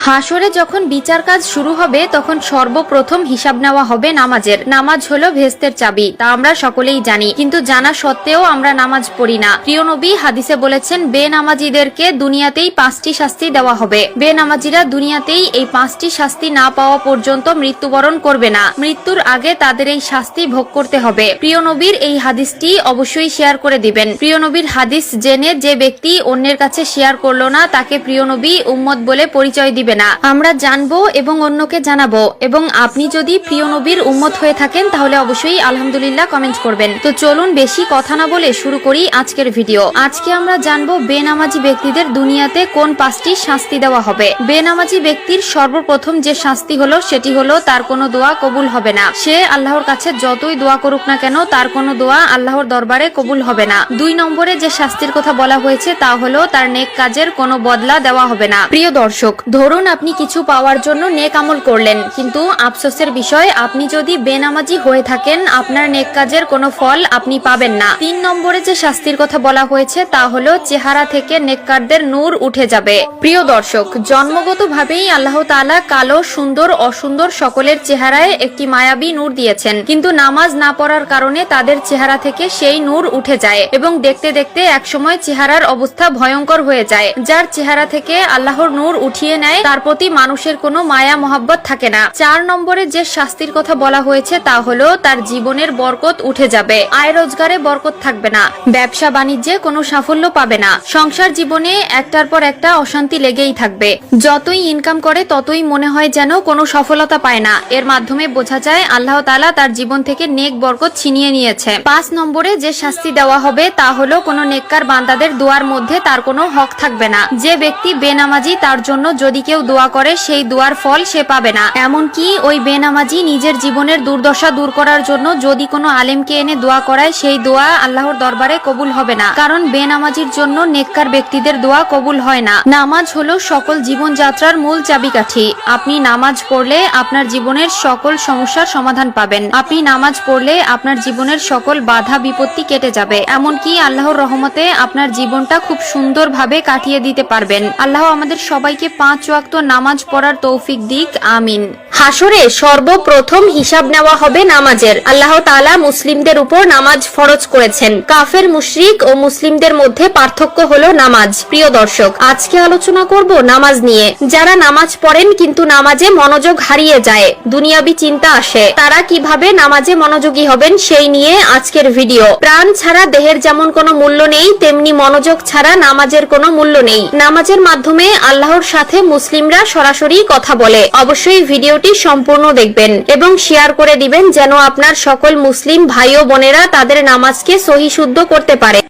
হাসরে যখন বিচার কাজ শুরু হবে তখন সর্বপ্রথম হিসাব নেওয়া হবে নামাজের। নামাজ হলো ভেস্তের চাবি, তা আমরা সকলেই জানি, কিন্তু জানা সত্ত্বেও আমরা নামাজ পড়ি না। প্রিয় নবী হাদিসে বলেছেন, বেনামাজিদেরকে দুনিয়াতেই 5টি শাস্তি দেওয়া হবে। বেনামাজিরা দুনিয়াতেই এই 5টি শাস্তি না পাওয়া পর্যন্ত মৃত্যুবরণ করবে না। মৃত্যুর আগে তাদের এই শাস্তি ভোগ করতে হবে। প্রিয় নবীর এই হাদিসটি অবশ্যই শেয়ার করে দিবেন। প্রিয় নবীর হাদিস জেনে যে ব্যক্তি অন্যের কাছে শেয়ার করলো না, তাকে প্রিয় নবী উম্মত বলে পরিচয় দিবে না। আমরা জানবো এবং অন্যকে জানাবো। এবং আপনি যদি প্রিয় নবীর উম্মত হয়ে থাকেন তাহলে অবশ্যই আলহামদুলিল্লাহ কমেন্ট করবেন। তো চলুন বেশি কথা না বলে শুরু করি আজকের ভিডিও। আজকে আমরা জানবো বেনামাজি ব্যক্তিদের দুনিয়াতে কোন 5টি শাস্তি দেওয়া হবে। বেনামাজি ব্যক্তির সর্বপ্রথম যে শাস্তি হলো সেটি হলো তার কোনো দোয়া কবুল হবে না। সে আল্লাহর কাছে যতই দোয়া করুক না কেন তার কোনো দোয়া আল্লাহর দরবারে কবুল হবে না। 2 নম্বরে যে শাস্তির কথা বলা হয়েছে তা হলো তার নেক কাজের কোনো বদলা দেওয়া হবে না। প্রিয় দর্শক, ধরুন আপনি কিছু পাওয়ার জন্য নেক আমল করলেন, কিন্তু আফসোসের বিষয় আপনি যদি বেনামাজি হয়ে থাকেন আপনার নেক কাজের কোনো ফল আপনি পাবেন না। 3 নম্বরে যে শাস্তির কথা বলা হয়েছে তা হলো চেহারা থেকে নেককারদের নূর উঠে যাবে। প্রিয় দর্শক, জন্মগতভাবেই আল্লাহ তাআলা কালো, সুন্দর, অসুন্দর সকলের চেহারায় একটি মায়াবী নূর দিয়েছেন, কিন্তু নামাজ না পড়ার কারণে তাদের চেহারা থেকে সেই নূর উঠে যায় এবং দেখতে দেখতে একসময় চেহারার অবস্থা ভয়ঙ্কর হয়ে যায়। যার চেহারা থেকে আল্লাহর নূর উঠিয়ে নেয় তার প্রতি মানুষের কোনো মায়া মহব্বত থাকে না। 4 নম্বরে যে শাস্তির কথা বলা হয়েছে তা হলো তার জীবনের বরকত উঠে যাবে। আয় রোজগারে বরকত থাকবে না, ব্যবসা বাণিজ্যে কোনো সাফল্য পাবে না, সংসার জীবনে একটার পর একটা অশান্তি লেগেই থাকবে। যতই ইনকাম করে ততই মনে হয় যেন কোনো সফলতা পায় না। এর মাধ্যমে বোঝা যায় আল্লাহ তাআলা তার জীবন থেকে নেক বরকত ছিনিয়ে নিয়েছে। 5 নম্বরে যে শাস্তি দেওয়া হবে তা হলো কোনো নেককার বান্দাদের দোয়ার মধ্যে তার কোনো হক থাকবে না। যে ব্যক্তি বেনামাজি তার জন্য যদি কেউ দোয়া করে সেই দোয়ার ফল সে পাবে না। এমনকি ওই বেনামাজি নিজের জীবনের দুর্দশা দূর করার জন্য যদি কোনো আলেমকে এনে দোয়া করায় সেই দোয়া আল্লাহর দরবারে কবুল হবে না, কারণ বেনামাজির জন্য নেককার ব্যক্তিদের দোয়া কবুল হয় না। নামাজ হলো সকল জীবনযাত্রার মূল চাবিকাঠি। আপনি নামাজ পড়লে আপনার জীবনের সকল সমস্যার সমাধান পাবেন। আপনি নামাজ পড়লে আপনার জীবনের সকল বাধা বিপত্তি কেটে যাবে। এমনকি আল্লাহর রহমতে আপনার জীবনটা খুব সুন্দরভাবে কাটিয়ে দিতে পারবেন। আল্লাহ আমাদের সবাইকে 5 ওয়াক্ত নামাজ পড়ার তৌফিক দিক, আমিন। হাসরে সর্বপ্রথম হিসাব নেওয়া হবে নামাজের। আল্লাহ তাআলা মুসলিমদের উপর নামাজ ফরজ করেছেন। কাফের, মুশরিক ও মুসলিমদের মধ্যে পার্থক্য হলো নামাজ। প্রিয় দর্শক, আজকে আলোচনা করব নামাজ নিয়ে। যারা নামাজ পড়েন কিন্তু নামাজে মনোযোগ হারিয়ে যায়, দুনিয়াবি চিন্তা আসে, তারা কিভাবে নামাজে মনোযোগী হবেন সেই নিয়ে আজকের ভিডিও। প্রাণ ছাড়া দেহের যেমন কোনো মূল্য নেই, তেমনি মনোযোগ ছাড়া নামাজের কোনো মূল্য নেই। নামাজের মাধ্যমে আল্লাহর সাথে মুসলিমরা সরাসরি কথা বলে। অবশ্যই ভিডিওটি সম্পূর্ণ দেখবেন এবং শেয়ার করে দিবেন যেন আপনার সকল মুসলিম ভাই ও বোনেরা তাদের নামাজকে সহিশুদ্ধ করতে পারে।